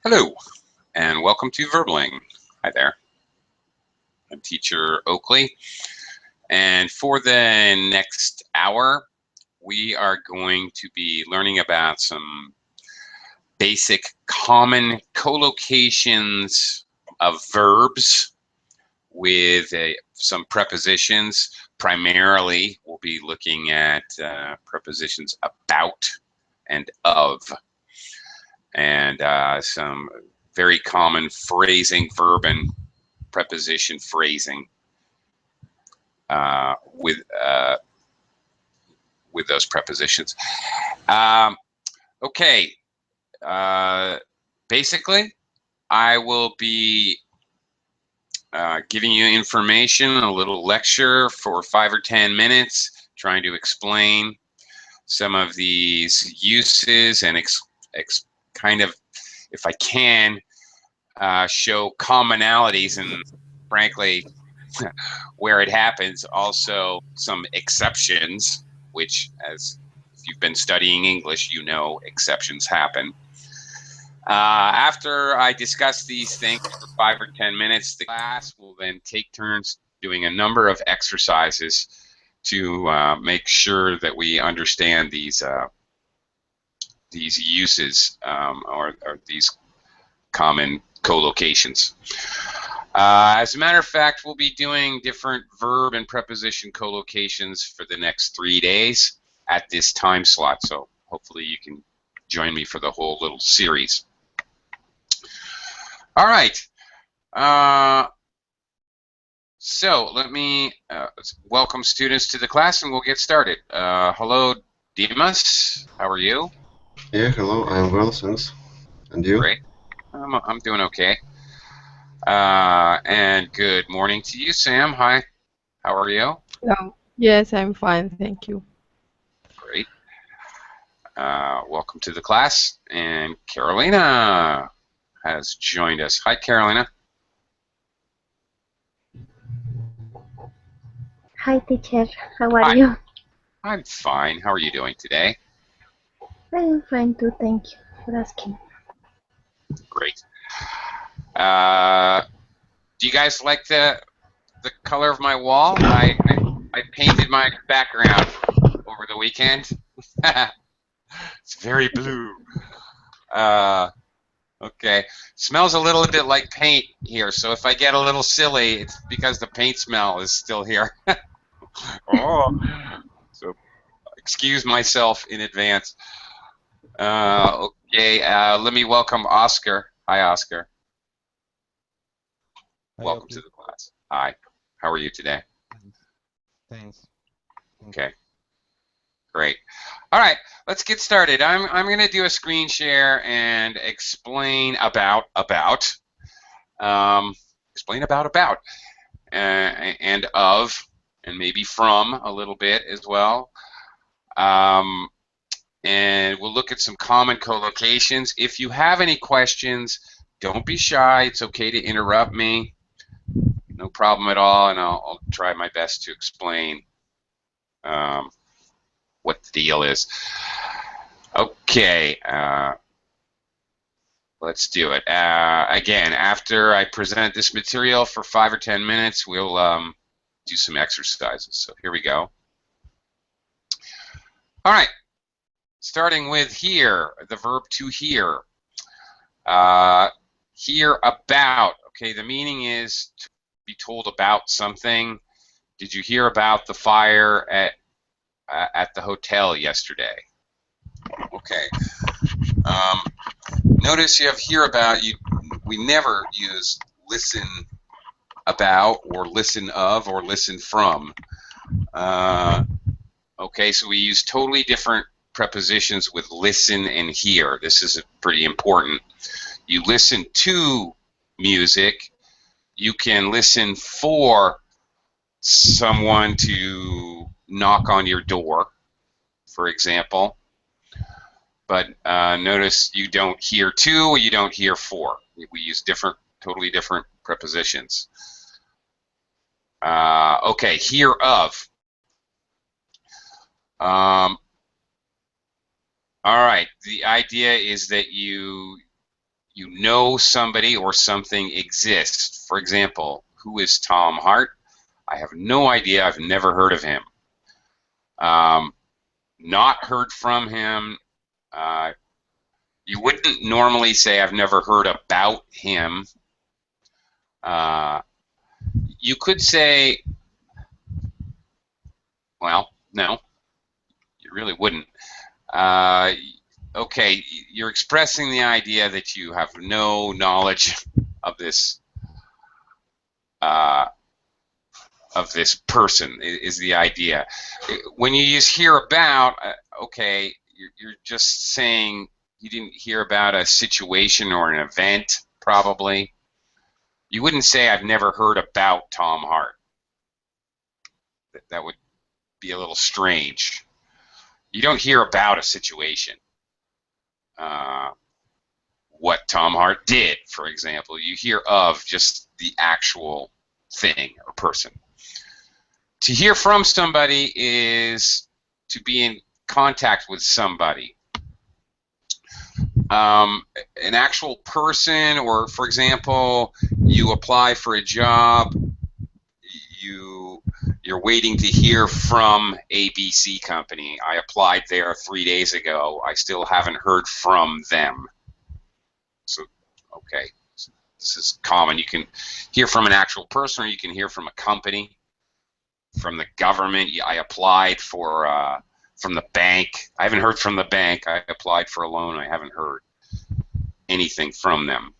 Hello, and welcome to Verbling. Hi there. I'm Teacher Oakley, and for the next hour, we are going to be learning about some basic common collocations of verbs with some prepositions. Primarily, we'll be looking at prepositions about and of, and some very common phrasing, verb and preposition phrasing with those prepositions. Okay, basically, I will be giving you information, a little lecture for 5 or 10 minutes, trying to explain some of these uses and kind of, if I can, show commonalities and, frankly, where it happens, also some exceptions, which, as if you've been studying English, you know exceptions happen. After I discuss these things for 5 or 10 minutes, the class will then take turns doing a number of exercises to make sure that we understand these uses or these common collocations. As a matter of fact, we'll be doing different verb and preposition collocations for the next 3 days at this time slot, so hopefully you can join me for the whole little series. All right. So let me welcome students to the class, and we'll get started. Hello, Dimas. How are you? Yeah, hello. I'm well, thanks. And you? Great. I'm doing okay. And good morning to you, Sam. Hi. How are you? Yes, I'm fine, thank you. Great. Welcome to the class. And Carolina has joined us. Hi, Carolina. Hi, teacher. How are you? I'm fine. How are you doing today? I'm fine too, thank you for asking. Great. Do you guys like the color of my wall? I painted my background over the weekend. It's very blue. Okay. Smells a little bit like paint here, so if I get a little silly, it's because the paint smell is still here. Oh. So excuse myself in advance. Okay, let me welcome Oscar. Hi, Oscar. Hi, Welcome Oakley. to the class. Hi. How are you today? Thanks. Okay. Great. All right, let's get started. I'm going to do a screen share and explain about and of, and maybe from a little bit as well. And we'll look at some common collocations. If you have any questions, don't be shy. It's okay to interrupt me. No problem at all, and I'll try my best to explain what the deal is. Okay, let's do it. Again, after I present this material for 5 or 10 minutes, we'll do some exercises. So here we go. All right, starting with hear, the verb to hear. Hear about. Okay, the meaning is to be told about something. Did you hear about the fire at the hotel yesterday? Okay. Notice you have hear about. We never use listen about or listen of or listen from. Okay, so we use totally different prepositions with listen and hear. This is pretty important. You listen to music. You can listen for someone to knock on your door, for example. But notice you don't hear to or you don't hear for. We use totally different prepositions. Okay, hear of. All right, the idea is that you you know somebody or something exists. For example, who is Tom Hart? I have no idea. I've never heard of him. Not heard from him. You wouldn't normally say I've never heard about him. You could say, well, no, you really wouldn't. Okay, you're expressing the idea that you have no knowledge of this person is the idea. When you use hear about, okay, you're just saying you didn't hear about a situation or an event, probably. You wouldn't say I've never heard about Tom Hart. That would be a little strange. You don't hear about a situation. What Tom Hart did, for example. You hear of just the actual thing or person. To hear from somebody is to be in contact with somebody. An actual person, or for example, you apply for a job, you're waiting to hear from ABC company. I applied there 3 days ago. I still haven't heard from them. So, okay, this is common. You can hear from an actual person, or you can hear from a company, from the government. I applied for from the bank. I haven't heard from the bank. I applied for a loan. I haven't heard anything from them.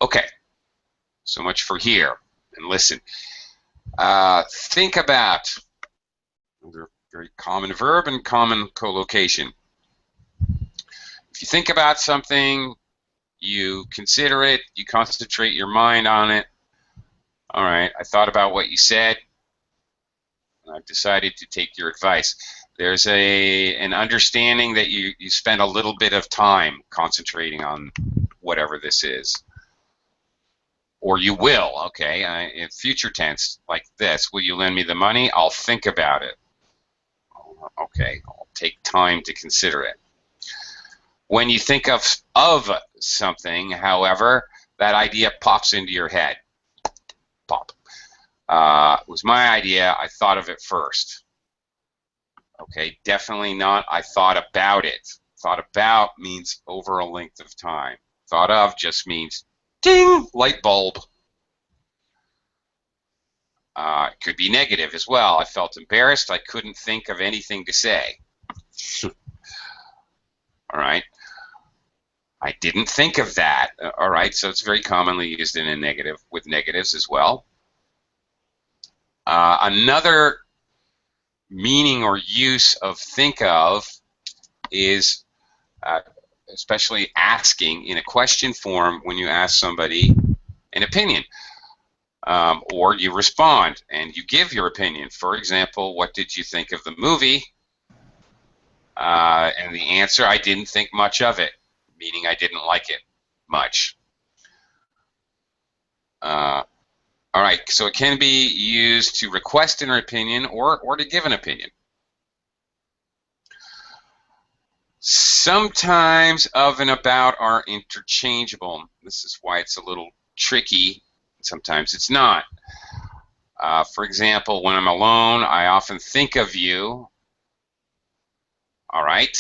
Okay, so much for hear and listen. Think about, another very common verb and common collocation. If you think about something, you consider it, you concentrate your mind on it. All right, I thought about what you said, and I've decided to take your advice. There's an understanding that you spend a little bit of time concentrating on whatever this is. Or you will, okay, in future tense, like this. Will you lend me the money? I'll think about it. Okay, I'll take time to consider it. When you think of something, however, that idea pops into your head. Pop. It was my idea. I thought of it first. Okay, definitely not I thought about it. Thought about means over a length of time. Thought of just means ding, light bulb. It could be negative as well. I felt embarrassed. I couldn't think of anything to say. All right. I didn't think of that. All right. So it's very commonly used in a negative with negatives as well. Another meaning or use of think of is especially asking in a question form when you ask somebody an opinion. Or you respond and you give your opinion. For example, what did you think of the movie? And the answer, I didn't think much of it, meaning I didn't like it much. All right, so it can be used to request an opinion or to give an opinion. Sometimes of and about are interchangeable. This is why it's a little tricky. Sometimes it's not. For example, when I'm alone, I often think of you. All right.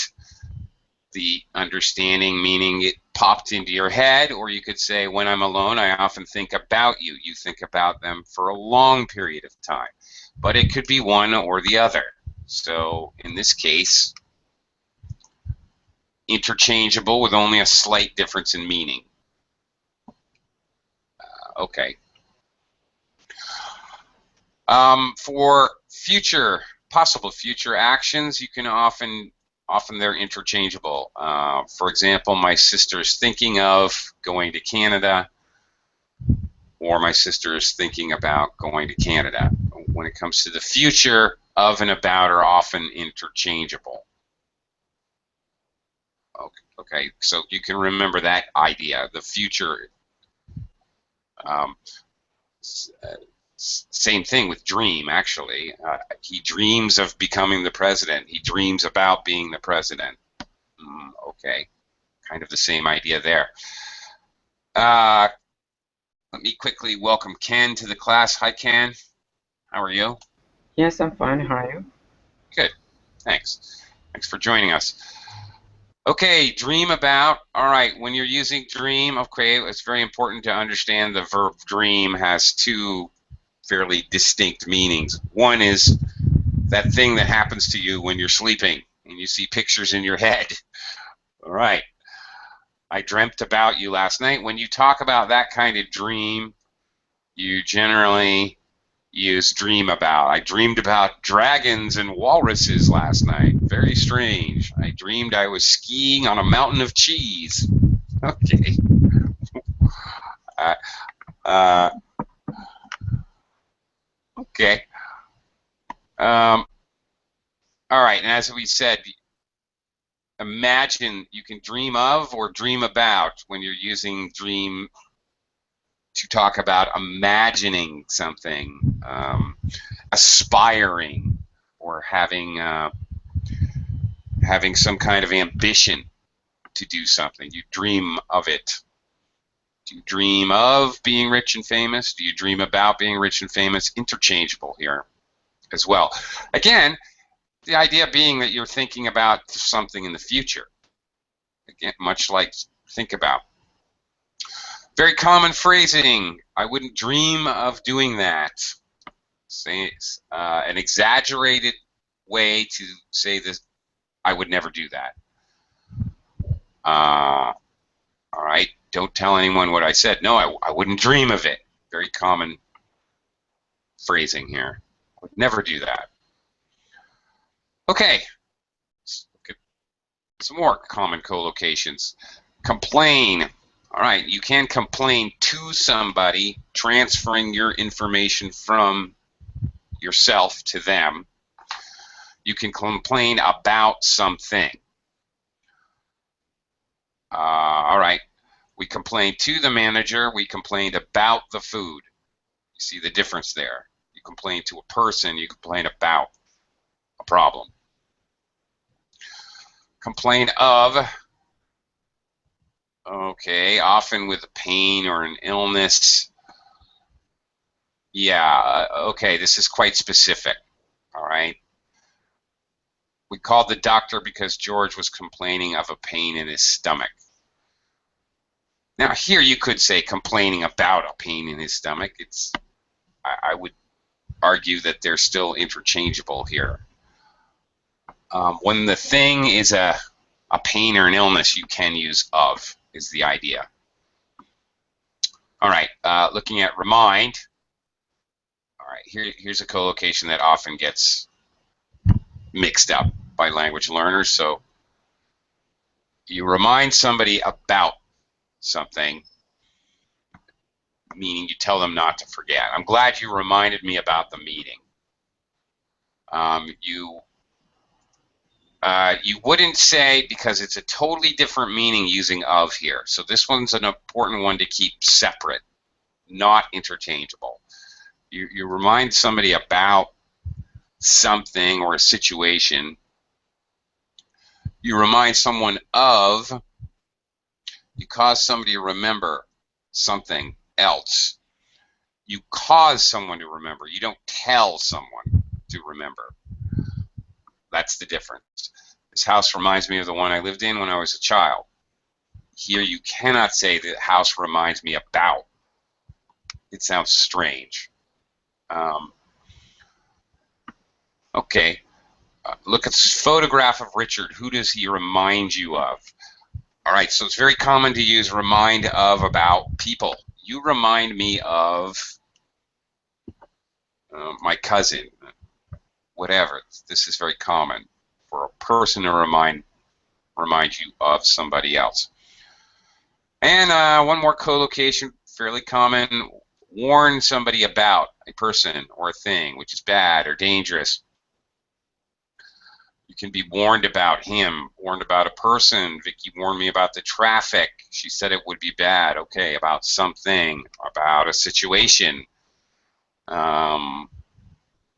The understanding meaning it popped into your head, or you could say, when I'm alone, I often think about you. You think about them for a long period of time. But it could be one or the other. So in this case, interchangeable with only a slight difference in meaning. Okay. For possible future actions, you can often they're interchangeable. For example, my sister's thinking of going to Canada, or my sister's thinking about going to Canada. When it comes to the future, of and about are often interchangeable. Okay, so you can remember that idea. The future. Same thing with dream, actually. He dreams of becoming the president. He dreams about being the president. Okay, kind of the same idea there. Let me quickly welcome Ken to the class. Hi, Ken. How are you? Yes, I'm fine. How are you? Good. Thanks. Thanks for joining us. Okay, dream about. All right, when you're using dream, okay, it's very important to understand the verb dream has two fairly distinct meanings. One is that thing that happens to you when you're sleeping and you see pictures in your head. All right. I dreamt about you last night. When you talk about that kind of dream, you generally use dream about. I dreamed about dragons and walruses last night. Very strange. I dreamed I was skiing on a mountain of cheese. Okay. Okay. All right, and as we said, imagine, you can dream of or dream about when you're using dream to talk about imagining something, aspiring, or having some kind of ambition to do something. You dream of it. Do you dream of being rich and famous? Do you dream about being rich and famous? Interchangeable here as well. Again, the idea being that you're thinking about something in the future. Again, much like think about. Very common phrasing. I wouldn't dream of doing that. Say an exaggerated way to say this. I would never do that. All right. Don't tell anyone what I said. No, I wouldn't dream of it. Very common phrasing here. I would never do that. Okay. Let's look at some more common collocations. Complain. All right. You can complain to somebody, transferring your information from yourself to them. You can complain about something. All right. We complained to the manager. We complained about the food. You see the difference there. You complain to a person. You complain about a problem. Complain of. Okay, often with a pain or an illness. Yeah, okay, this is quite specific. All right. We called the doctor because George was complaining of a pain in his stomach. Now here you could say complaining about a pain in his stomach. I would argue that they're still interchangeable here. When the thing is a pain or an illness, you can use of, is the idea. All right, looking at remind. All right, here's a collocation that often gets mixed up by language learners. So you remind somebody about something, meaning you tell them not to forget. I'm glad you reminded me about the meeting. You wouldn't say, because it's a totally different meaning using of here. So this one's an important one to keep separate, not interchangeable. You remind somebody about something or a situation. You remind someone of. You cause somebody to remember something else. You cause someone to remember. You don't tell someone to remember. That's the difference. This house reminds me of the one I lived in when I was a child. Here you cannot say the house reminds me about. It sounds strange. Okay. Look at this photograph of Richard. Who does he remind you of? All right, so it's very common to use remind of about people. You remind me of my cousin, whatever. This is very common for a person to remind you of somebody else. And one more collocation, fairly common, warn somebody about a person or a thing, which is bad or dangerous. You can be warned about him, warned about a person. Vicky warned me about the traffic. She said it would be bad. Okay, about something, about a situation.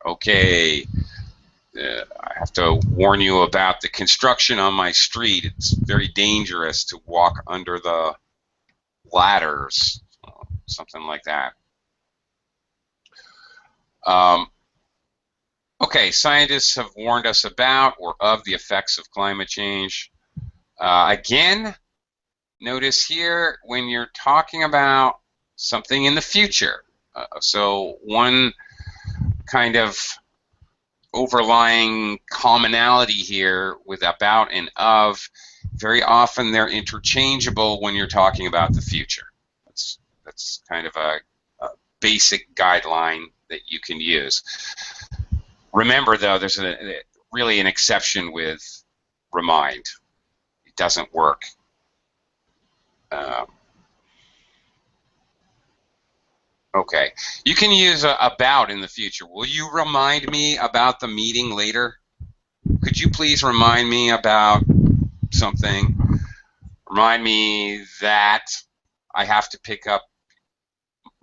Okay, I have to warn you about the construction on my street. It's very dangerous to walk under the ladders, something like that. Okay, scientists have warned us about or of the effects of climate change. Again, notice here when you're talking about something in the future. So one kind of overlying commonality here with about and of, very often they're interchangeable when you're talking about the future. That's kind of a basic guideline that you can use. Remember, though, there's really an exception with remind. It doesn't work. Okay, you can use about in the future. Will you remind me about the meeting later? Could you please remind me about something? Remind me that I have to pick up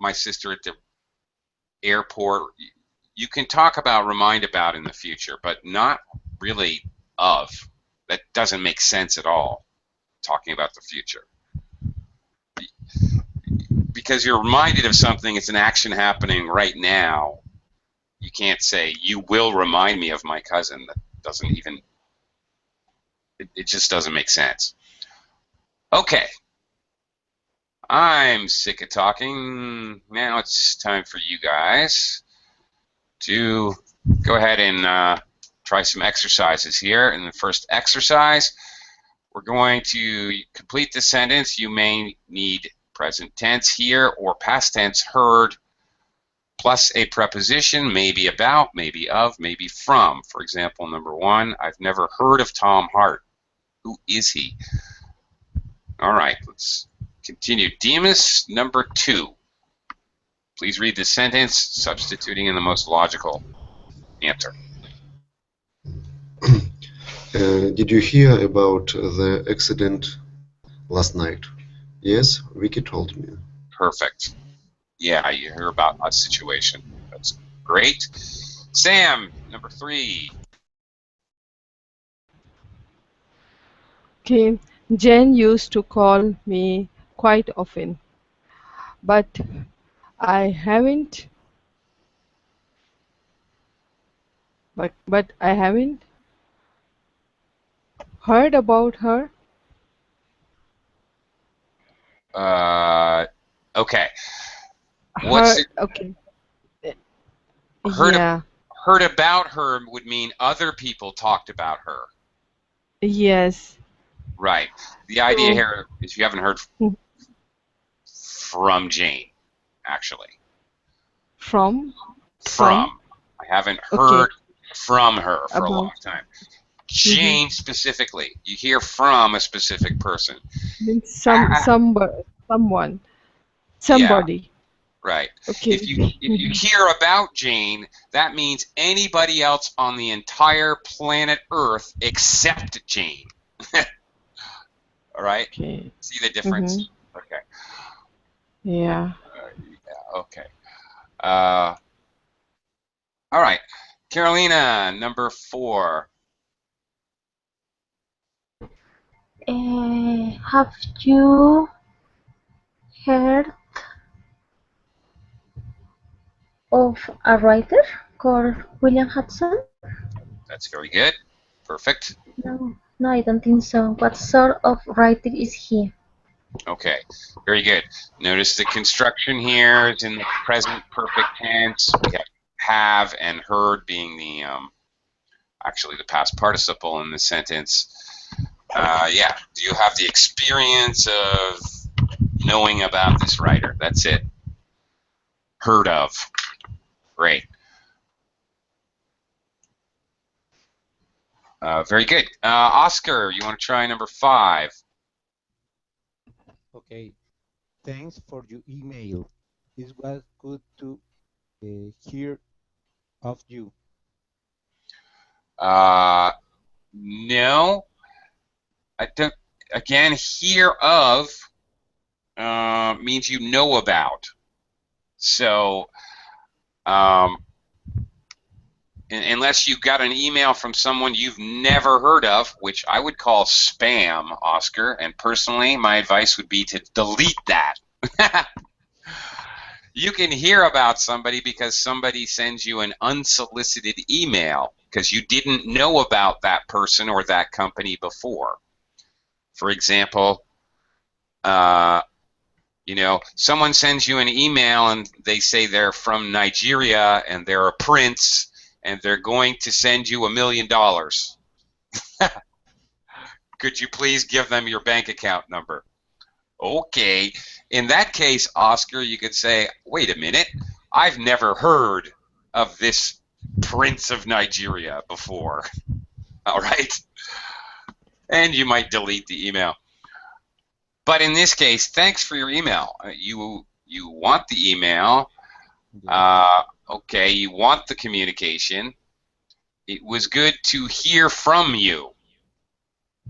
my sister at the airport. You can talk about remind about in the future, but not really of. That doesn't make sense at all, talking about the future. Because you're reminded of something, it's an action happening right now. You can't say, you will remind me of my cousin. That doesn't even, it just doesn't make sense. Okay. I'm sick of talking. Now it's time for you guys to go ahead and try some exercises here. In the first exercise, we're going to complete the sentence. You may need present tense here or past tense heard plus a preposition, maybe about, maybe of, maybe from. For example, number 1, I've never heard of Tom Hart. Who is he? All right, let's continue. Demas, number 2. Please read the sentence, substituting in the most logical answer. Did you hear about the accident last night? Yes, Vicky told me. Perfect. Yeah, you hear about a situation. That's great. Sam, number 3. Okay. Jen used to call me quite often, but I haven't. But I haven't heard about her. Okay. What's it? Okay. Heard, Yeah. heard about her would mean other people talked about her. Yes. Right. The idea So, here is you haven't heard from Jane, actually. from I haven't heard from her for a long about time. Jane specifically. You hear from a specific person. means Yeah, somebody. right. Okay. If you hear about Jane, that means anybody else on the entire planet Earth except Jane. All right? Okay. See the difference? Okay. Yeah. Okay. All right. Carolina, number 4. Have you heard of a writer called William Hudson? That's very good. Perfect. No, I don't think so. What sort of writer is he? Okay. Very good. Notice the construction here is in the present perfect tense. We have and heard being the actually the past participle in the sentence. Yeah. Do you have the experience of knowing about this writer? That's it. Heard of. Great. Very good. Oscar, you want to try number 5? Okay. Thanks for your email. It was good to hear of you. No. I don't. Again, hear of means you know about. So unless you got an email from someone you've never heard of, which I would call spam, Oscar, and personally my advice would be to delete that. You can hear about somebody because somebody sends you an unsolicited email because you didn't know about that person or that company before. For example, you know, someone sends you an email and they say they're from Nigeria and they're a prince and they're going to send you $1 million. Could you please give them your bank account number? Okay. In that case, Oscar, you could say, wait a minute, I've never heard of this prince of Nigeria before. All right? And you might delete the email. But in this case, thanks for your email. You want the email. Okay, you want the communication. It was good to hear from you.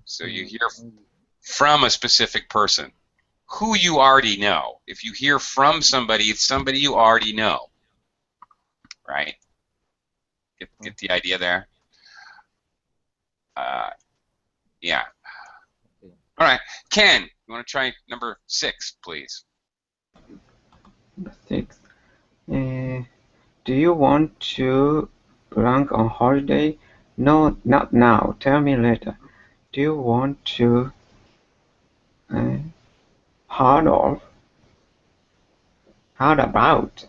So you hear from a specific person who you already know. If you hear from somebody, it's somebody you already know. Right? Get the idea there? Yeah. All right. Ken, you want to try number 6, please? Number 6. Do you want to blank on holiday? No, not now. Tell me later. Do you want to hard off? How about?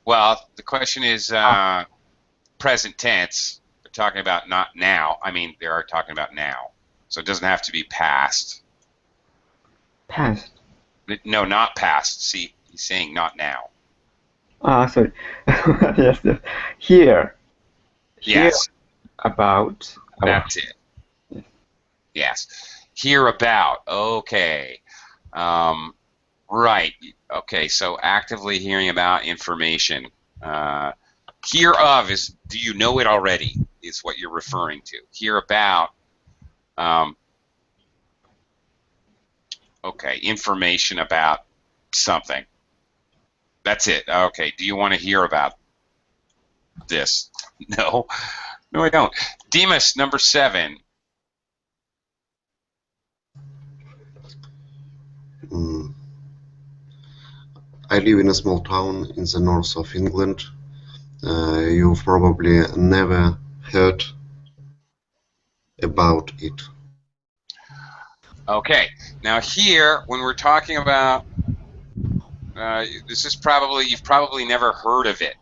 Well, the question is present tense. They're talking about not now. I mean, they are talking about now. So it doesn't have to be past. Past. No, not past. See, he's saying not now. Sorry. Yes. Here. Yes. About. That's it. Yes. Hear about. Okay. Right. Okay, so actively hearing about information. Hear of is, do you know it already, is what you're referring to. Hear about, okay, information about something. That's it. Okay, do you want to hear about this? No. No, I don't. Demas, number 7. I live in a small town in the north of England. You've probably never heard about it. Okay, now here, when we're talking about, this is probably, you've probably never heard of it.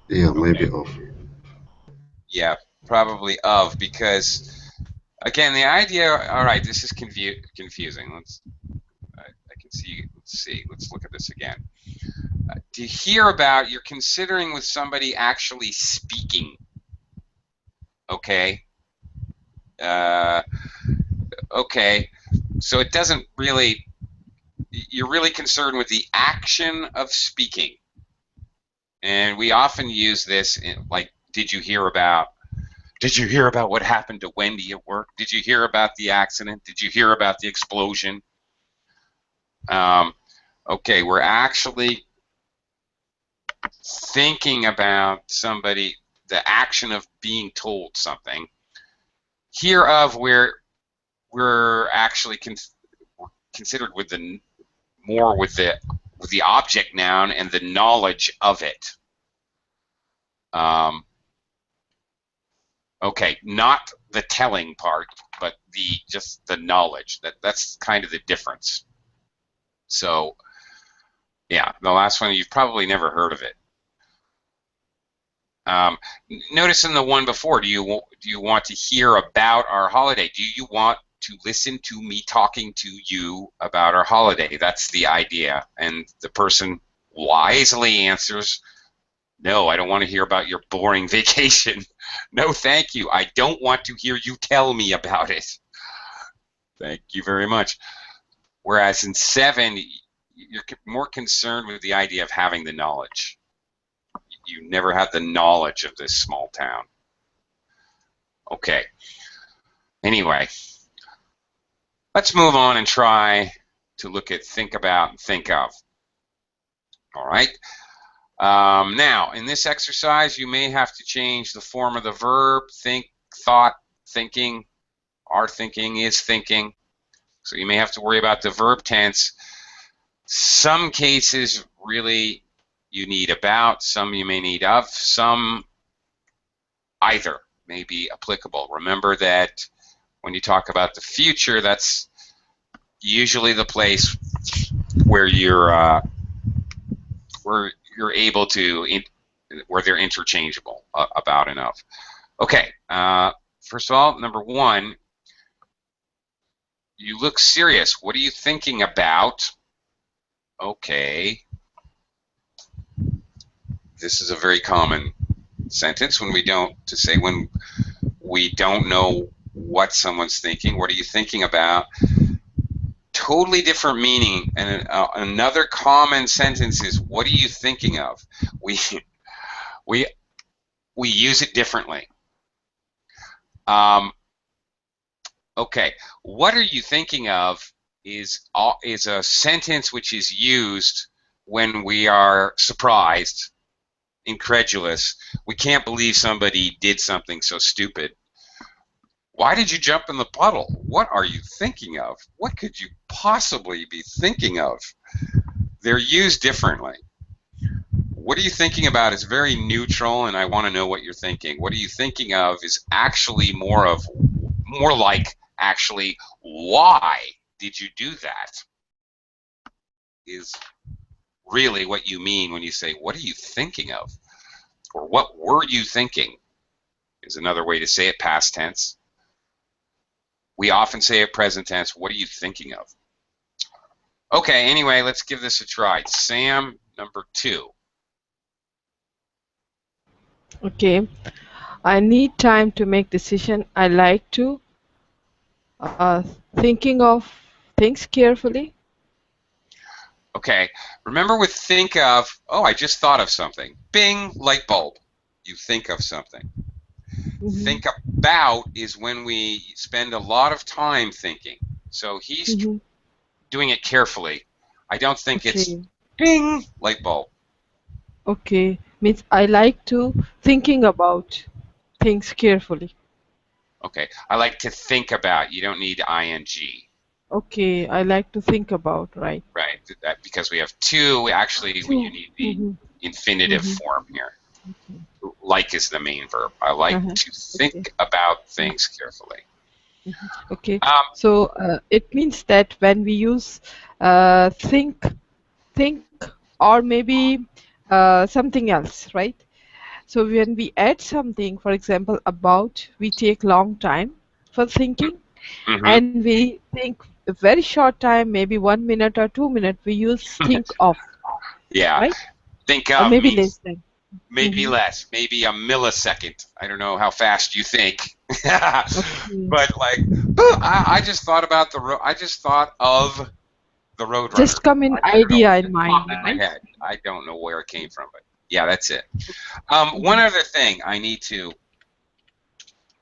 Yeah, maybe Okay. of. Yeah, probably of, because, again, the idea, all right, this is confusing. I can see, let's look at this again. To hear about, you're considering with somebody actually speaking, okay? Okay, so it doesn't really, you're really concerned with the action of speaking. And we often use this in, like, did you hear about what happened to Wendy at work? Did you hear about the accident? Did you hear about the explosion? Okay, we're actually thinking about somebody, the action of being told something. Hear of, we're actually considered with the more with the object noun and the knowledge of it. Okay, not the telling part, but just the knowledge. That's kind of the difference. So, yeah, the last one, you've probably never heard of it. Notice in the one before, do you want to hear about our holiday? Do you want to listen to me talking to you about our holiday? That's the idea. And the person wisely answers, no, I don't want to hear about your boring vacation. No, thank you. I don't want to hear you tell me about it. Thank you very much. Whereas in 7, you're more concerned with the idea of having the knowledge. You never had the knowledge of this small town. Okay. Anyway, let's move on and try to look at think about and think of. All right. Now, in this exercise, you may have to change the form of the verb. Think, thought, thinking, are thinking, is thinking. So you may have to worry about the verb tense. Some cases, really, you need about. Some you may need of. Some either may be applicable. Remember that when you talk about the future, that's usually the place where you're able to where they're interchangeable, about and of. Okay, first of all, number one, you look serious. What are you thinking about? Okay, this is a very common sentence when we don't know what someone's thinking. What are you thinking about? Totally different meaning. And another common sentence is, what are you thinking of? We use it differently. Okay, what are you thinking of is a sentence which is used when we are surprised, incredulous. We can't believe somebody did something so stupid. Why did you jump in the puddle? What are you thinking of? What could you possibly be thinking of? They're used differently. What are you thinking about is very neutral, and I want to know what you're thinking. What are you thinking of is actually more like actually, why did you do that? Is really what you mean when you say, what are you thinking of? Or what were you thinking? Is another way to say it, past tense. We often say it present tense. What are you thinking of? Okay, anyway, let's give this a try. Sam, number 2. Okay. I need time to make decision. I like to thinking of things carefully. Okay, remember with think of, oh, I just thought of something. Bing, light bulb. You think of something. Mm-hmm. Think about is when we spend a lot of time thinking. So he's Mm-hmm. doing it carefully. I don't think it's Okay. bing, light bulb. Okay. Means I like to thinking about things carefully. Okay, I like to think about. You don't need ing. Okay. I like to think about, right? Right, because we have two, actually you need the Mm-hmm. infinitive Mm-hmm. form here. Okay. Like is the main verb. I like to think Okay. about things carefully. Okay. So it means that when we use think, or maybe something else, right? So when we add something, for example, about, we take long time for thinking, Mm-hmm. and we think a very short time, maybe 1 minute or 2 minutes, we use think of, Yeah, right? think Or of maybe means less than. maybe Mm-hmm. less, maybe a millisecond. I don't know how fast you think. Okay. But like, I just thought about I just thought of the Roadrunner. Just come in idea in mind, In my right? head. I don't know where it came from, but yeah, that's it. One other thing I need to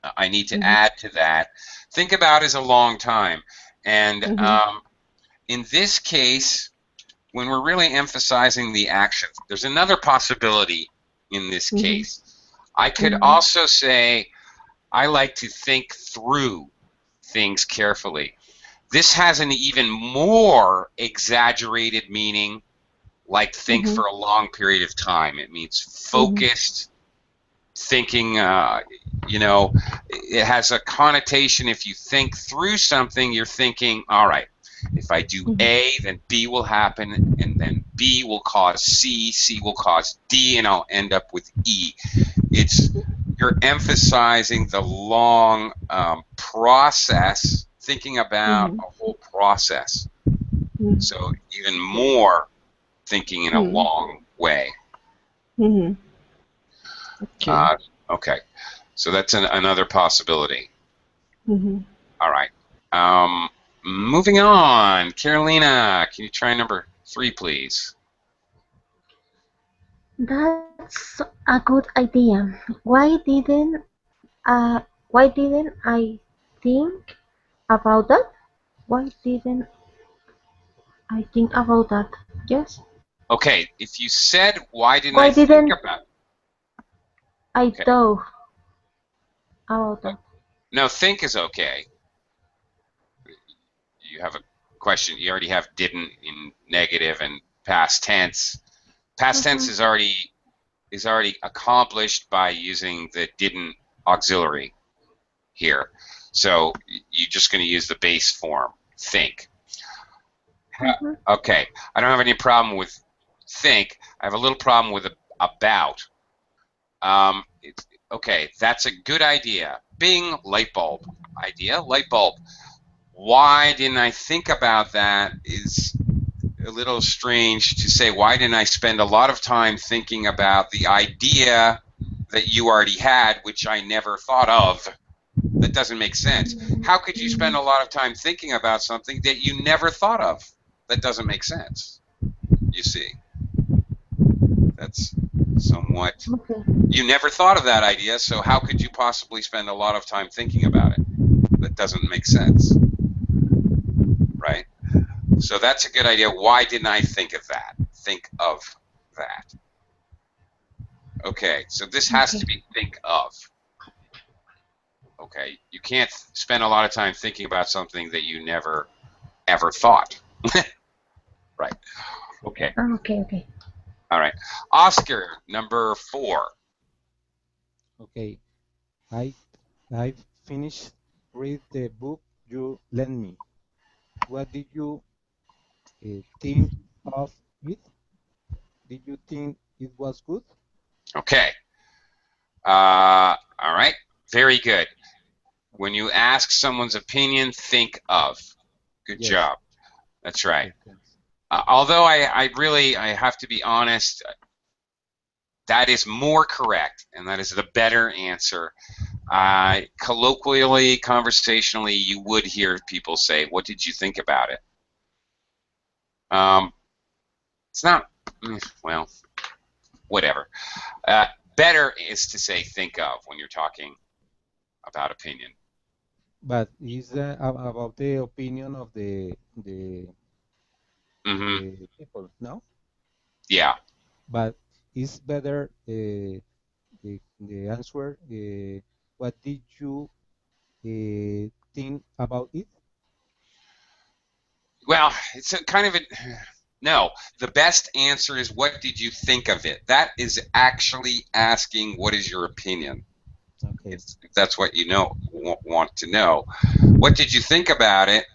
Mm-hmm. add to that. Think about is a long time, and Mm-hmm. in this case, when we're really emphasizing the action, there's another possibility in this Mm-hmm. case. I could Mm-hmm. also say, I like to think through things carefully. This has an even more exaggerated meaning, like think Mm-hmm. for a long period of time. It means focused thinking. You know, it has a connotation. If you think through something, you're thinking, all right, if I do Mm-hmm. A, then B will happen, and then B will cause C, C will cause D, and I'll end up with E. You're emphasizing the long process, thinking about Mm-hmm. a whole process. Mm-hmm. So even more thinking in a long way. Mm-hmm. Okay. Okay, so that's another possibility. Mm-hmm. All right. Moving on, Carolina, can you try number 3, please? That's a good idea. Why didn't I think about that? Why didn't I think about that? Yes. Okay, if you said, why didn't Why I think didn't about it? I Okay. thought about that? No, think is okay. You have a question. You already have didn't in negative and past tense. Past tense is already accomplished by using the didn't auxiliary here. So you're just going to use the base form, think. Okay, I don't have any problem with think. I have a little problem with about. Okay, that's a good idea. Bing, light bulb. Idea, light bulb. Why didn't I think about that is a little strange to say. Why didn't I spend a lot of time thinking about the idea that you already had, which I never thought of? That doesn't make sense. How could you spend a lot of time thinking about something that you never thought of? That doesn't make sense. You see, that's somewhat. Okay. You never thought of that idea, so how could you possibly spend a lot of time thinking about it? That doesn't make sense, right? So that's a good idea. Why didn't I think of that? Think of that. Okay, so this has to be think of. Okay, you can't spend a lot of time thinking about something that you never ever thought. Right. Okay. Okay. All right. Oscar, number 4. Okay, I finished read the book you lent me. What did you think of it? Did you think it was good? Okay. All right. Very good. When you ask someone's opinion, think of. Good Yes. job. That's right. Okay. Although I have to be honest, that is more correct, and that is the better answer. Colloquially, conversationally, you would hear people say, "What did you think about it?" It's not, well, whatever. Better is to say "think of" when you're talking about opinion. But is about the opinion of the people, no? Yeah. But it's better the answer. What did you think about it? Well, it's a kind of a no. The best answer is what did you think of it? That is actually asking what is your opinion. Okay. If that's what you want to know. What did you think about it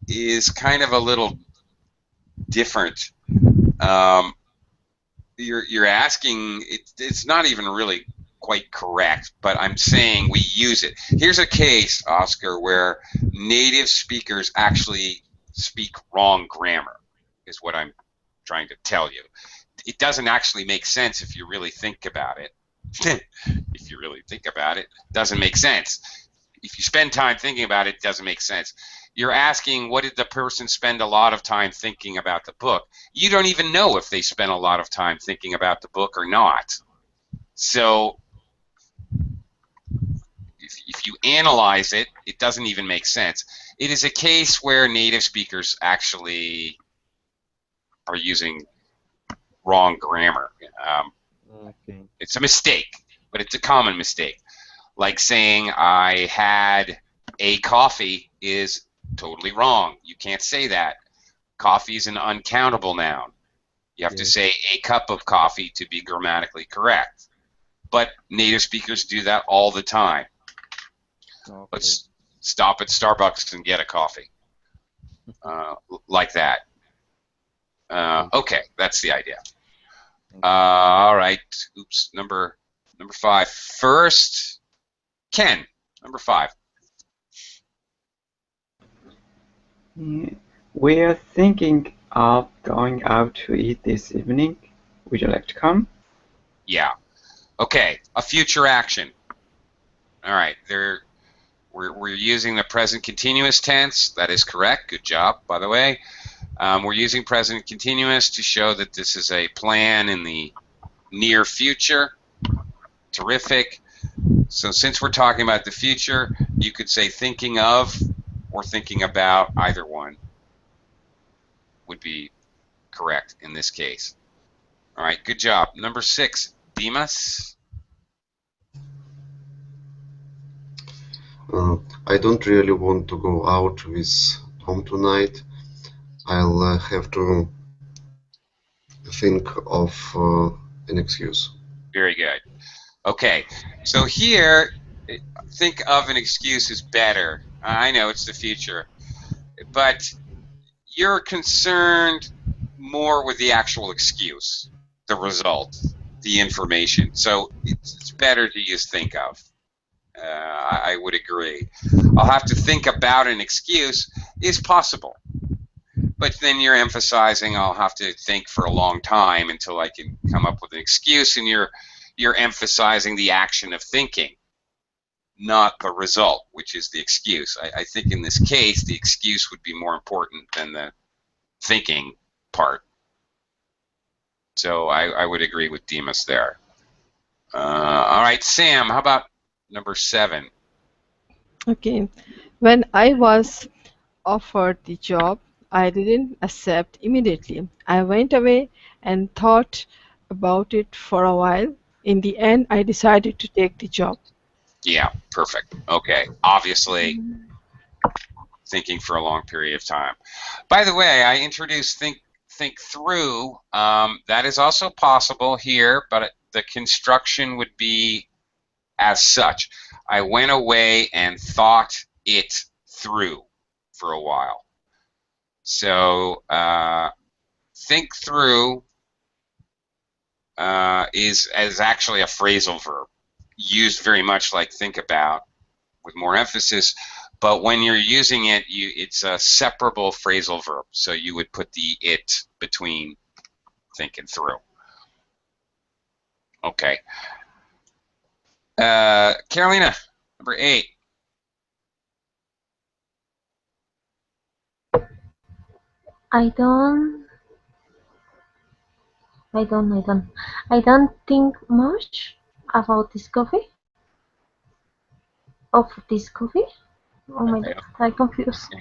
is kind of a little different. You're asking. It's not even really quite correct, but I'm saying we use it. Here's a case, Oscar, where native speakers actually speak wrong grammar, is what I'm trying to tell you. It doesn't actually make sense if you really think about it. If you really think about it, it doesn't make sense. If you spend time thinking about it, it doesn't make sense. You're asking, what did the person spend a lot of time thinking about the book? You don't even know if they spent a lot of time thinking about the book or not. So if you analyze it, it doesn't even make sense. It is a case where native speakers actually are using wrong grammar. Okay. It's a mistake, but it's a common mistake. Like saying I had a coffee is totally wrong. You can't say that. Coffee is an uncountable noun. You have to say a cup of coffee to be grammatically correct. But native speakers do that all the time. Okay. Let's stop at Starbucks and get a coffee. Like that. Okay, that's the idea. All right. Oops. Number 5. First, Ken. Number 5. We're thinking of going out to eat this evening. Would you like to come? Yeah. Okay. A future action. All right. We're using the present continuous tense. That is correct. Good job, by the way. We're using present continuous to show that this is a plan in the near future. Terrific. So since we're talking about the future, you could say thinking of or thinking about. Either one would be correct in this case. All right, good job. Number 6, Dimas. I don't really want to go out with Tom tonight. I'll have to think of an excuse. Very good. Okay, so here, think of an excuse is better. I know it's the future, but you're concerned more with the actual excuse, the result, the information. So it's better to use think of. I would agree. I'll have to think about an excuse is possible, but then you're emphasizing I'll have to think for a long time until I can come up with an excuse, and you're emphasizing the action of thinking, not the result, which is the excuse. I think in this case, the excuse would be more important than the thinking part. So I would agree with Dimas there. All right, Sam, how about number 7? Okay. When I was offered the job, I didn't accept immediately. I went away and thought about it for a while. In the end, I decided to take the job. Yeah, perfect. Okay, obviously thinking for a long period of time. By the way, I introduced think through. That is also possible here, but the construction would be as such. I went away and thought it through for a while. So think through is actually a phrasal verb, used very much like think about, with more emphasis. But when you're using it, it's a separable phrasal verb. So you would put the it between think and through. Okay. Carolina, number 8. I don't think much about this coffee. Of this coffee. Oh my God, I'm confused.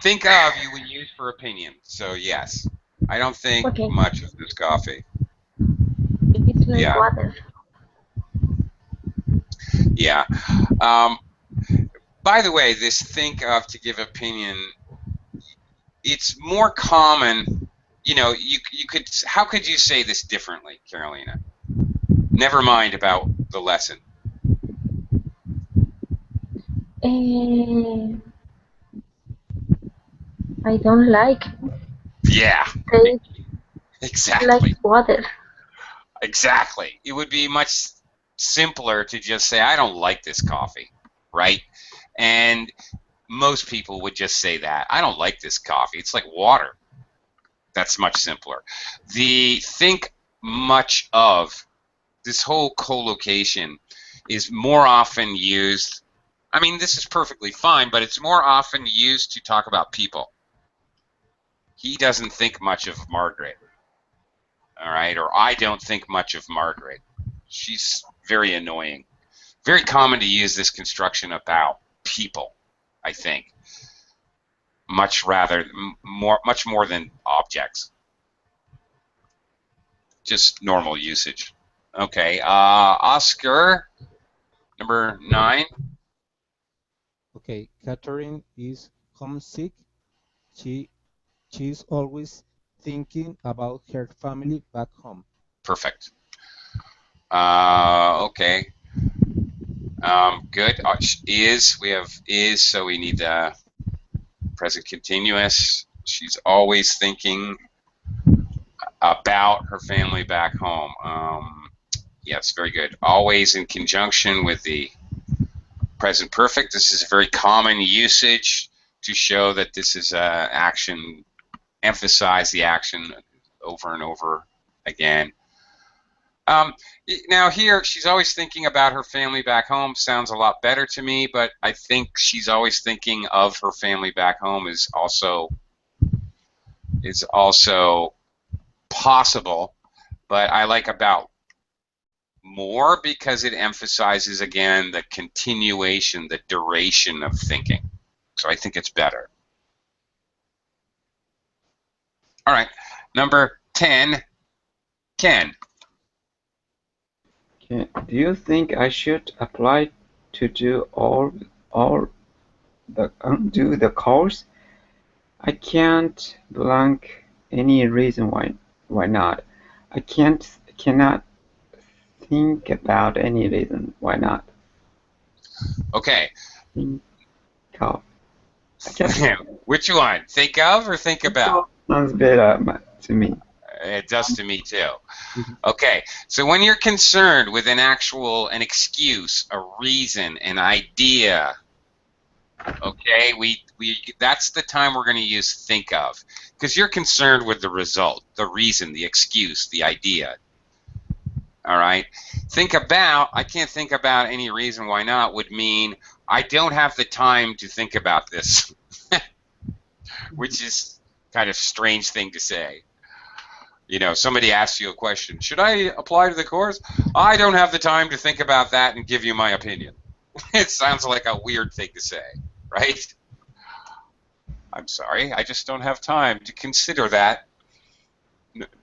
Think of you would use for opinion. So yes, I don't think much of this coffee. It's like water. Yeah. By the way, this think of to give opinion, it's more common. You know, you could. How could you say this differently, Carolina? Never mind about the lesson. I don't like. Yeah. Taste exactly. Like water. Exactly. It would be much simpler to just say, I don't like this coffee, right? And most people would just say that. I don't like this coffee. It's like water. That's much simpler. The think much of, this whole collocation is more often used. I mean, this is perfectly fine, but it's more often used to talk about people. He doesn't think much of Margaret. All right, or I don't think much of Margaret. She's very annoying. Very common to use this construction about people, I think. Much more than objects. Just normal usage. Okay, Oscar, number 9. Okay, Catherine is homesick. She's always thinking about her family back home. Perfect. Okay. Good. Is, we have is, so we need the present continuous. She's always thinking about her family back home. Yes, very good. Always in conjunction with the present perfect. This is a very common usage to show that this is action. Emphasize the action over and over again. Now here, she's always thinking about her family back home. Sounds a lot better to me, but I think she's always thinking of her family back home is also possible, but I like about more because it emphasizes again the continuation, the duration of thinking. So I think it's better. All right. Number 10, Ken. Okay. Do you think I should apply to do do the course? I can't blank any reason why not. Cannot think about any reason why not. Okay. Think of. I can't. Which one? Think of or think about? Sounds better to me. It does to me too. Okay, so when you're concerned with an excuse, a reason, an idea, okay, that's the time we're going to use think of, because you're concerned with the result, the reason, the excuse, the idea. All right, think about, I can't think about any reason why not would mean I don't have the time to think about this, which is kind of a strange thing to say. You know, somebody asks you a question, should I apply to the course? I don't have the time to think about that and give you my opinion. It sounds like a weird thing to say, right? I'm sorry, I just don't have time to consider that.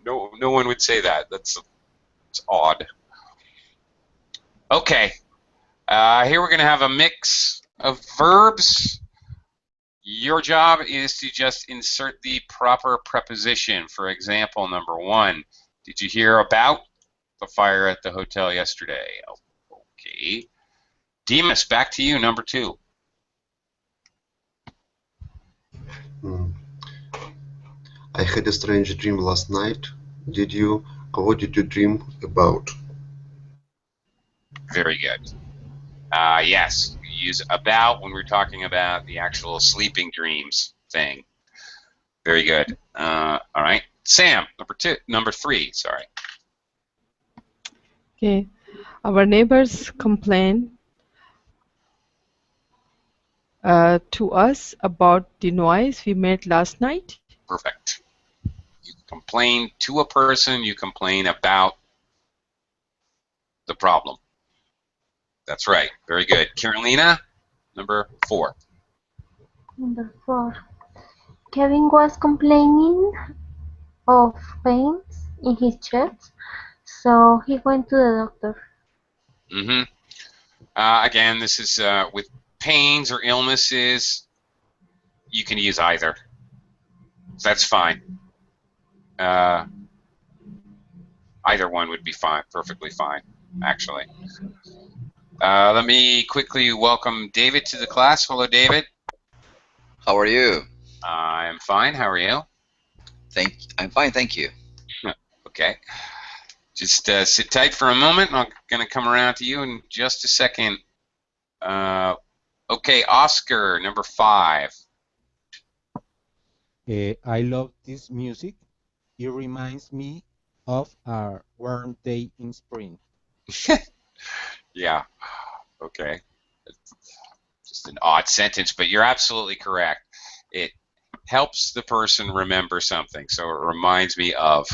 No one would say that. It's odd. Okay, here we're going to have a mix of verbs. Your job is to just insert the proper preposition. For example, number 1, did you hear about the fire at the hotel yesterday? Okay. Demas, back to you, number 2. I had a strange dream last night. Did you? What did you dream about? Very good. Yes, we use about when we're talking about the actual sleeping dreams thing. Very good. All right. Sam, number 3, sorry. Okay. Our neighbors complain to us about the noise we made last night. Perfect. You complain to a person, you complain about the problem. That's right. Very good. Carolina, number 4. Number 4. Kevin was complaining of pains in his chest, so he went to the doctor. Again, this is with pains or illnesses, you can use either. That's fine. Either one would be fine, perfectly fine, actually. Let me quickly welcome David to the class. Hello, David. How are you? I'm fine. How are you? I'm fine, thank you. Okay. Just sit tight for a moment. I'm going to come around to you in just a second. Okay, Oscar, number 5. I love this music. It reminds me of a warm day in spring. Yeah, okay. It's just an odd sentence, but you're absolutely correct. It helps the person remember something, so it reminds me of.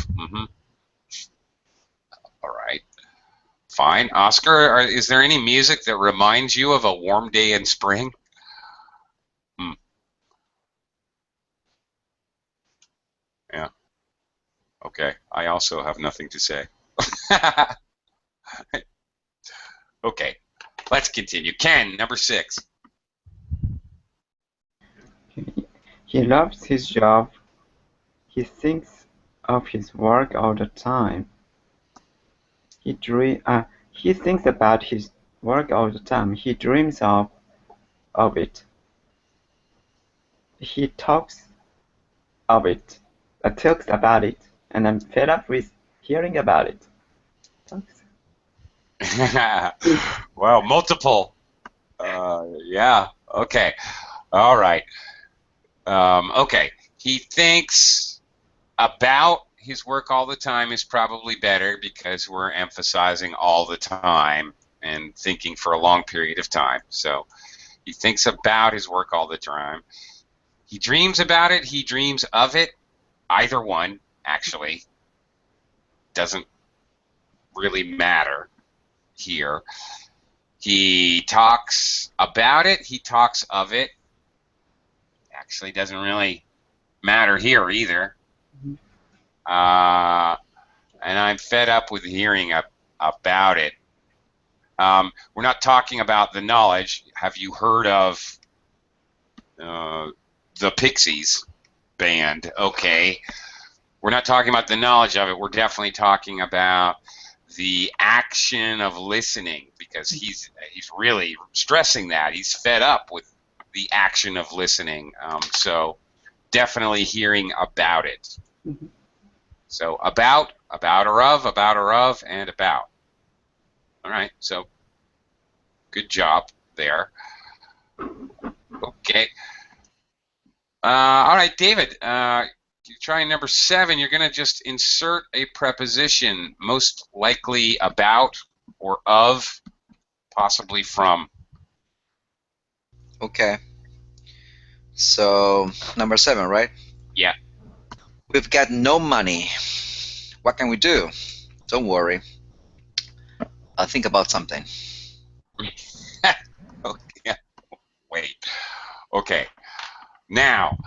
All right. Fine. Oscar, is there any music that reminds you of a warm day in spring? Yeah. Okay. I also have nothing to say. Okay. Let's continue. Ken, number 6. He loves his job. He thinks of his work all the time. He thinks about his work all the time. He dreams of it. He talks of it. Talks about it. And I'm fed up with hearing about it. Well, multiple. Yeah. Okay. All right. Okay. He thinks about his work all the time is probably better because we're emphasizing all the time and thinking for a long period of time. So he thinks about his work all the time. He dreams about it. He dreams of it. Either one, actually, doesn't really matter here. He talks about it. He talks of it. Actually, doesn't really matter here either. and I'm fed up with hearing about it. We're not talking about the knowledge. Have you heard of the Pixies band? Okay. We're not talking about the knowledge of it. We're definitely talking about the action of listening, because he's really stressing that. He's fed up with the action of listening. So definitely hearing about it. Mhm. So about or of, and about. All right, so good job there. Okay. All right, David, try number 7. You're going to just insert a preposition, most likely about or of, possibly from. Okay. So, number 7, right? Yeah. We've got no money. What can we do? Don't worry. I'll think about something. Okay. Wait. Okay. Now,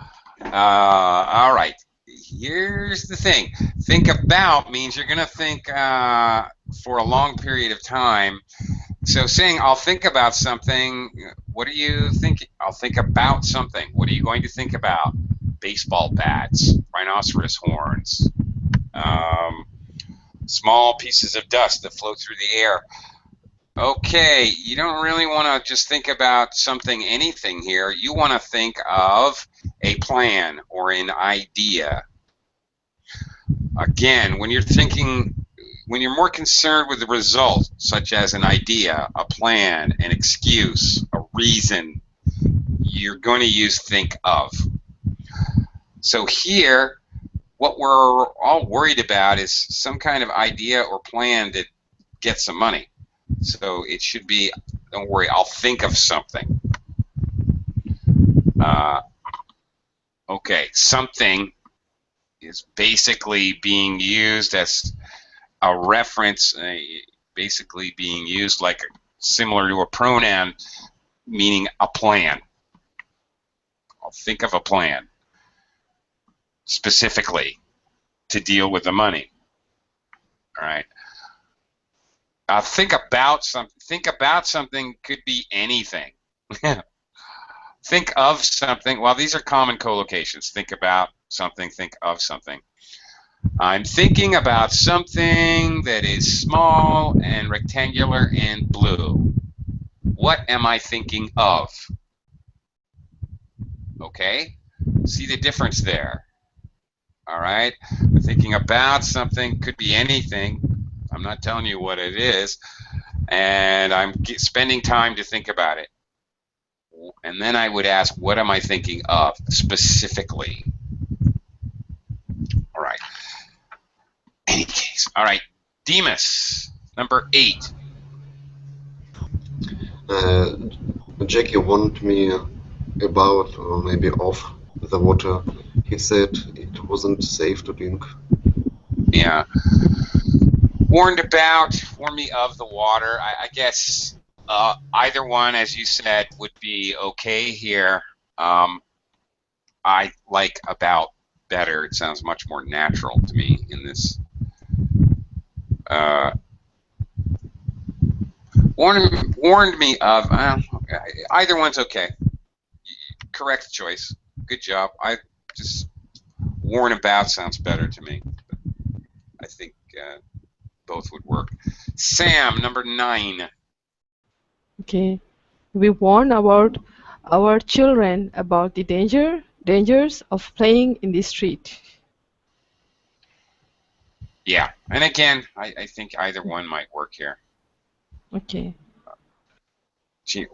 all right. Here's the thing. Think about means you're going to think for a long period of time. So saying I'll think about something, what are you thinking? I'll think about something. What are you going to think about? Baseball bats, rhinoceros horns, small pieces of dust that float through the air. Okay, you don't really want to just think about something, anything here. You want to think of a plan or an idea. Again, when you're thinking, when you're more concerned with the result, such as an idea, a plan, an excuse, a reason, you're going to use think of. So here, what we're all worried about is some kind of idea or plan that gets some money. So it should be, don't worry, I'll think of something. Okay, something is basically being used as a reference, basically being used like similar to a pronoun, meaning a plan. I'll think of a plan specifically to deal with the money. All right. Think about something. Think about something could be anything. Think of something. Well, these are common collocations. Think about something. Think of something. I'm thinking about something that is small and rectangular and blue. What am I thinking of? Okay? See the difference there. All right? I'm thinking about something, could be anything. I'm not telling you what it is. And I'm spending time to think about it. And then I would ask, what am I thinking of specifically? All right. Any case. All right. Demas, number 8. Jackie warned me about, or maybe of, the water. He said it wasn't safe to drink. Yeah. Warned about, warn me of the water. I guess either one, as you said, would be okay here. I like about better. It sounds much more natural to me in this. Warned me of. Either one's okay. Correct choice. Good job. I just warn about sounds better to me. I think both would work. Sam, number 9. Okay. We warn about our children about the dangers of playing in the street. Yeah, and again, I think either one might work here. Okay.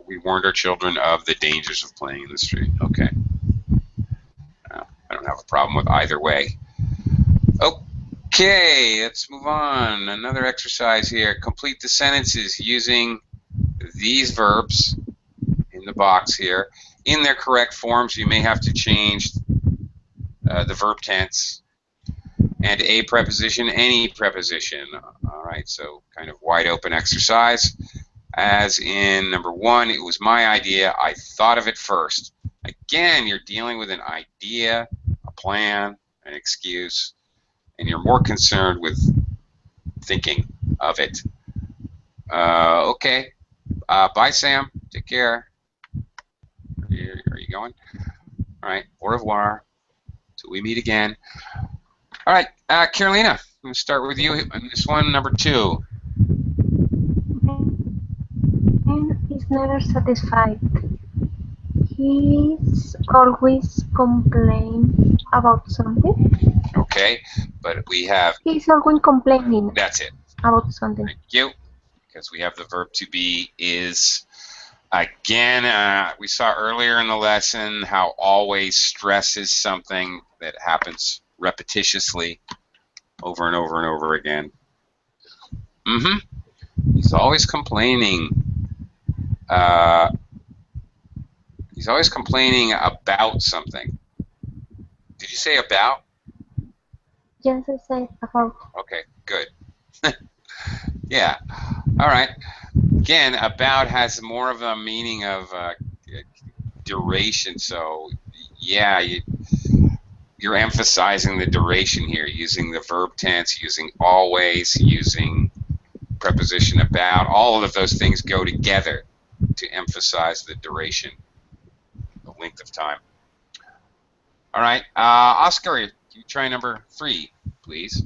We warned our children of the dangers of playing in the street. Okay. I don't have a problem with either way. Okay, let's move on. Another exercise here. Complete the sentences using these verbs in the box here. In their correct forms, you may have to change the verb tense and a preposition, any preposition. All right, so kind of wide open exercise. As in number 1, it was my idea. I thought of it first. Again, you're dealing with an idea, a plan, an excuse. and you're more concerned with thinking of it. Okay. Bye, Sam. Take care. Are you going? All right. Au revoir. Till we meet again. All right, Carolina, I'm going to start with you on this one, number 2. Ben is never satisfied. He's always complaining about something. Okay, but we have... He's always complaining. That's it. About something. Thank you. Because we have the verb to be is. Again, we saw earlier in the lesson how always stresses something that happens repetitiously over and over and over again. He's always complaining. He's always complaining about something. Did you say about? Yes, I said about. Okay, good. Yeah. All right. Again, about has more of a meaning of duration. So, yeah, you're emphasizing the duration here, using the verb tense, using always, using preposition about. All of those things go together to emphasize the duration, the length of time. All right, Oscar, you try number 3, please.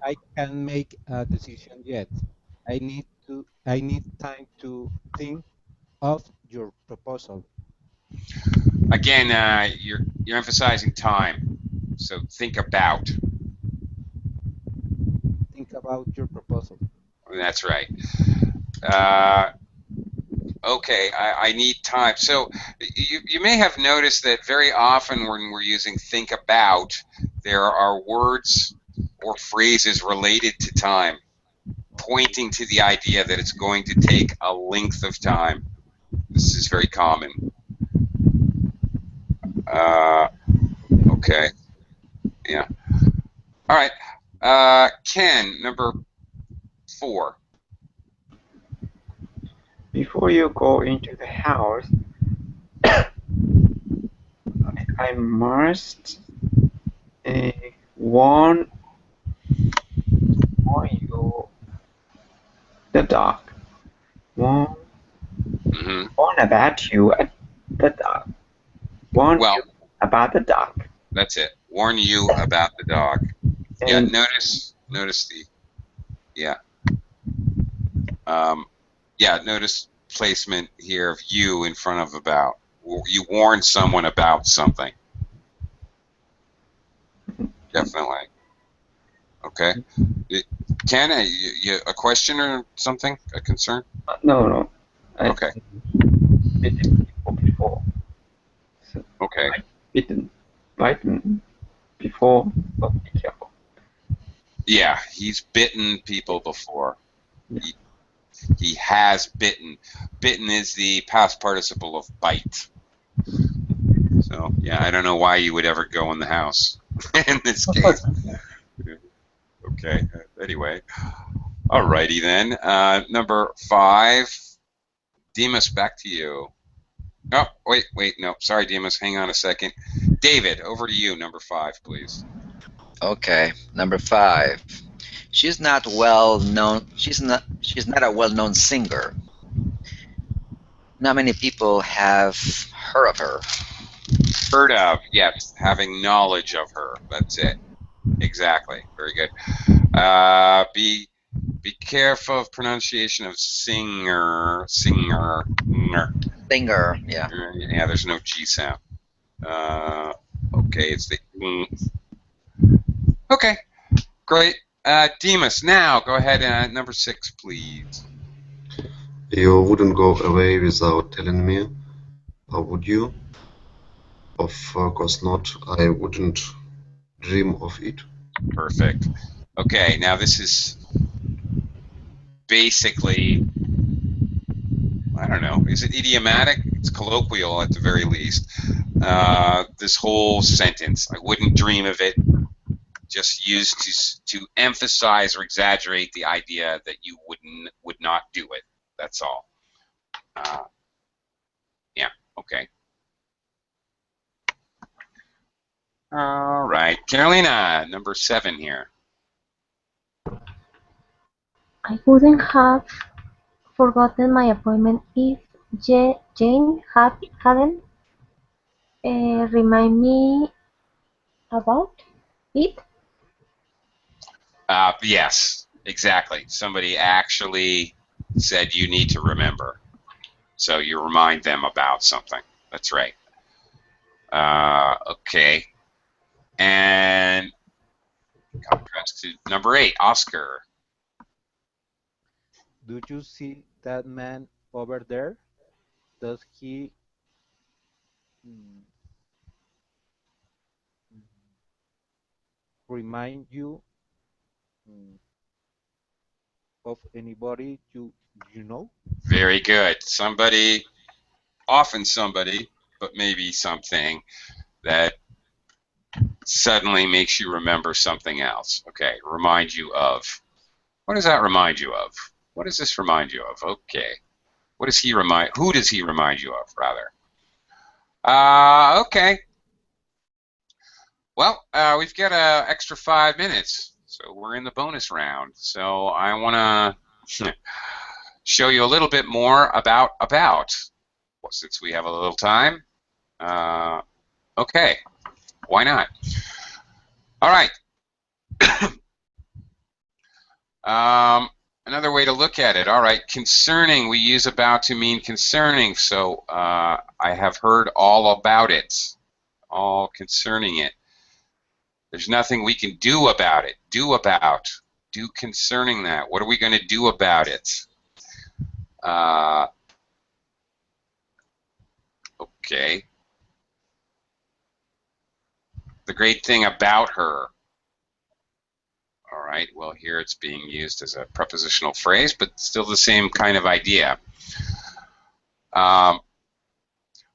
I can't make a decision yet. I need time to think of your proposal. Again, you're emphasizing time. So think about. Think about your proposal. That's right. Okay, I need time. So you may have noticed that very often when we're using think about, there are words or phrases related to time, pointing to the idea that it's going to take a length of time. This is very common. Okay. Yeah. All right. Ken, number 4. Before you go into the house, I must warn you the dog. Warn about you the dog. Warn you about the dog. That's it. Warn you about the dog. And yeah, notice the notice placement here of you in front of about. You warn someone about something. Definitely. Okay. Ken, a question or something? A concern? No. Okay. Bitten people before. So okay. Bitten before. So be careful. Yeah, he's bitten people before. Yeah. He has bitten. Bitten is the past participle of bite. So, yeah, I don't know why you would ever go in the house in this case. Okay, anyway. Alrighty then. Number 5. Demas, back to you. Oh, wait, no. Sorry, Demas. Hang on a second. David, over to you, number 5, please. Okay, number 5. She's not well known. She's not a well-known singer. Not many people have heard of her. Heard of, yes. Having knowledge of her. That's it. Exactly. Very good. Be careful of pronunciation of singer. Singer, yeah. Yeah, there's no G sound. Okay, it's the. Okay, great. Demas, now go ahead. Number 6, please. You wouldn't go away without telling me, or would you? Of course not. I wouldn't dream of it. Perfect. Okay, now this is basically, I don't know, is it idiomatic? It's colloquial at the very least. This whole sentence, I wouldn't dream of it, just used to emphasize or exaggerate the idea that you would not do it. That's all. Yeah, okay. All right, Carolina, number 7 here. I wouldn't have forgotten my appointment if Jane hadn't remind me about it. Yes, exactly. Somebody actually said you need to remember. So you remind them about something. That's right. Okay. And contrast to number 8, Oscar. Do you see that man over there? Does he mm, remind you mm, of anybody you know? Very good. Somebody, often somebody, but maybe something that suddenly makes you remember something else. Okay, remind you of. What does that remind you of? What does this remind you of? Okay. What does he remind? Who does he remind you of, rather? Okay. Well, we've got an extra 5 minutes, so we're in the bonus round. So I want to show you a little bit more about. Well, since we have a little time. Okay. Why not? All right. Another way to look at it. All right, concerning. We use about to mean concerning. So I have heard all about it, all concerning it. There's nothing we can do about it. Do about. Do concerning that. What are we going to do about it? Okay. The great thing about her. All right, well, here it's being used as a prepositional phrase, but still the same kind of idea.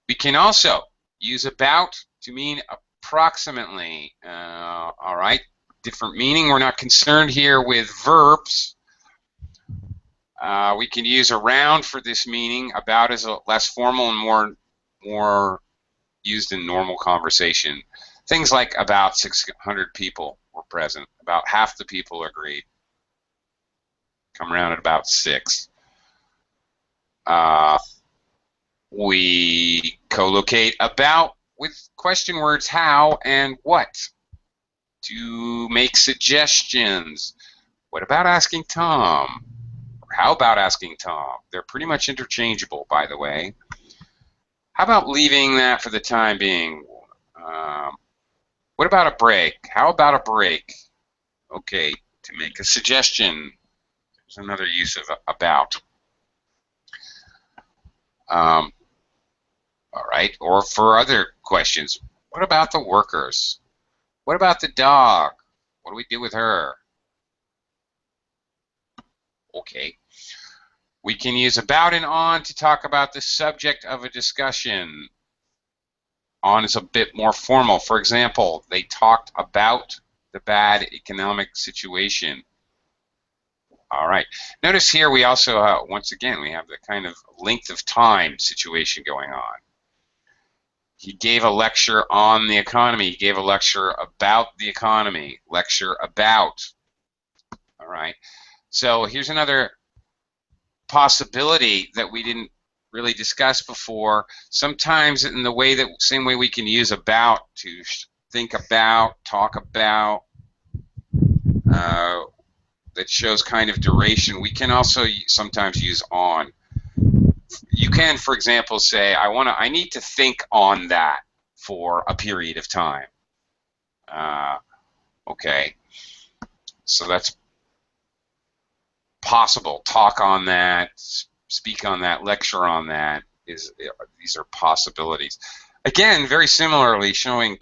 We can also use about to mean approximately. All right, different meaning. We're not concerned here with verbs. We can use around for this meaning. About is a less formal and more used in normal conversation. Things like about 600 people were present. About half the people agreed. Come around at about 6. We co-locate about with question words how and what to make suggestions. What about asking Tom? Or how about asking Tom? They're pretty much interchangeable, by the way. How about leaving that for the time being? What about a break? How about a break? Okay, to make a suggestion. There's another use of about. All right, or for other questions. What about the workers? What about the dog? What do we do with her? Okay. We can use about and on to talk about the subject of a discussion. On is a bit more formal. For example, they talked about the bad economic situation. All right. Notice here we also, once again, we have the kind of length of time situation going on. He gave a lecture on the economy. He gave a lecture about the economy. Lecture about. All right. So here's another possibility that we didn't really discuss before. Sometimes in the way that same way we can use about to think about, talk about, that shows kind of duration. We can also sometimes use on. You can, for example, say, I need to think on that for a period of time. Okay, so that's possible. Talk on that, speak on that, lecture on that. These are possibilities. Again, very similarly, showing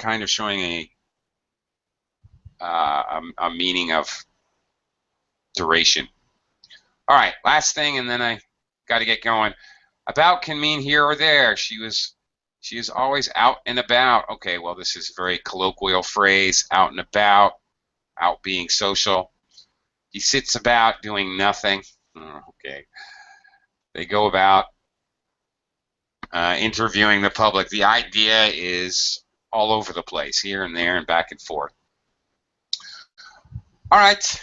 a meaning of duration. All right, last thing, and then I got to get going. About can mean here or there. She is always out and about. Okay, well, this is a very colloquial phrase, out and about, out being social. He sits about doing nothing. Okay. They go about interviewing the public. The idea is all over the place, here and there and back and forth. All right,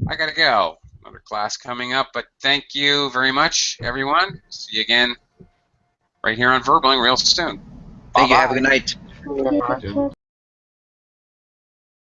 I gotta go. Another class coming up, but thank you very much, everyone. See you again right here on Verbling real soon. Thank you. Bye-bye. Have a good night. Okay, teacher.